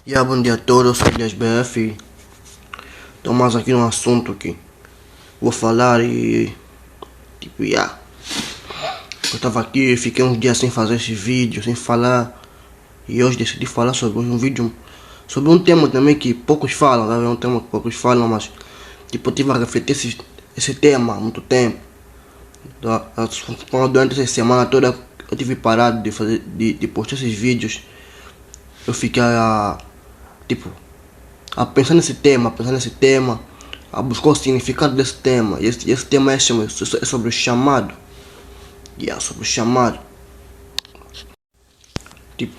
Bom dia a todos, eu sou Elias BF. Estou mais aqui num assunto que vou falar e eu estava aqui, fiquei uns dias sem fazer esse vídeo, sem falar. E hoje decidi falar sobre um vídeo, sobre um tema também que poucos falam, tá? É um tema que poucos falam, mas eu tive a refletir esse tema há muito tempo. Durante essa semana toda eu tive parado de postar esses vídeos. Eu fiquei a pensar nesse tema, a buscar o significado desse tema. E esse tema é sobre o chamado. Sobre o chamado. Tipo,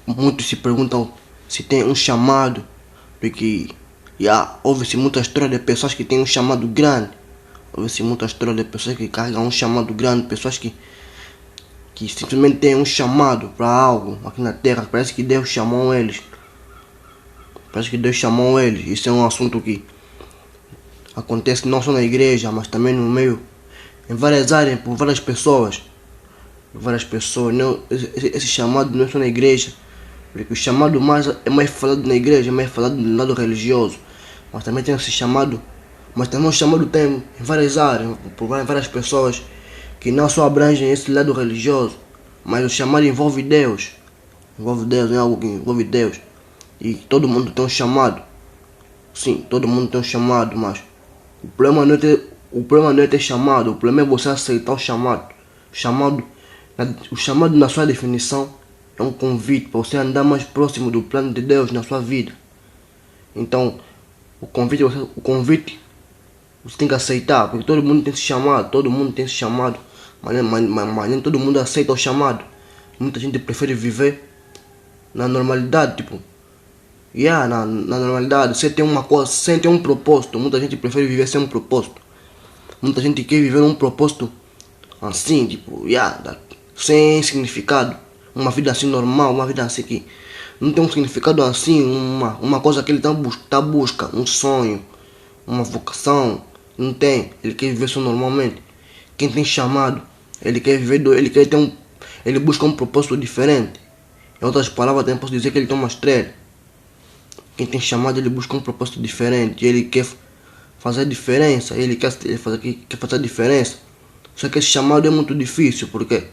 muitos se perguntam se tem um chamado, porque houve-se muita história de pessoas que têm um chamado grande. Houve-se muita história de pessoas que carregam um chamado grande, pessoas que simplesmente têm um chamado para algo aqui na terra. Parece que Deus chamou eles. Isso é um assunto que acontece não só na igreja, mas também no meio, em várias áreas, por várias pessoas. Não, esse chamado não é só na igreja, porque o chamado é mais falado na igreja, é mais falado no lado religioso. Mas também tem esse chamado, mas também o chamado tem em várias áreas, por várias pessoas, que não só abrangem esse lado religioso, mas o chamado envolve Deus. É algo que envolve Deus. E todo mundo tem um chamado. Sim, todo mundo tem um chamado, mas o problema não é ter chamado, o problema é você aceitar o chamado. O chamado na sua definição é um convite para você andar mais próximo do plano de Deus na sua vida. Então, o convite você tem que aceitar, porque todo mundo tem esse chamado, mas nem todo mundo aceita o chamado. Muita gente prefere viver na normalidade, na normalidade, sem ter uma coisa, sem ter um propósito. Muita gente prefere viver sem um propósito. Muita gente quer viver um propósito assim, sem significado. Uma vida assim normal, uma vida assim que não tem um significado assim, uma coisa que ele tá busca, um sonho, uma vocação. Não tem, ele quer viver só normalmente. Quem tem chamado, ele quer viver, ele busca um propósito diferente. Em outras palavras, também posso dizer que ele tem uma estrela. Quem tem chamado, ele busca um propósito diferente. Ele quer fazer a diferença. Ele quer fazer a diferença. Só que esse chamado é muito difícil. Por quê?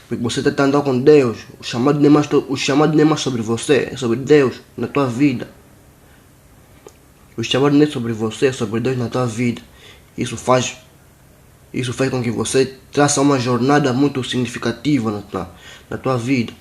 Porque você está andando com Deus. O chamado não é mais sobre você. É sobre Deus na tua vida. O chamado não é sobre você. É sobre Deus na tua vida. Isso faz com que você traça uma jornada muito significativa na tua vida.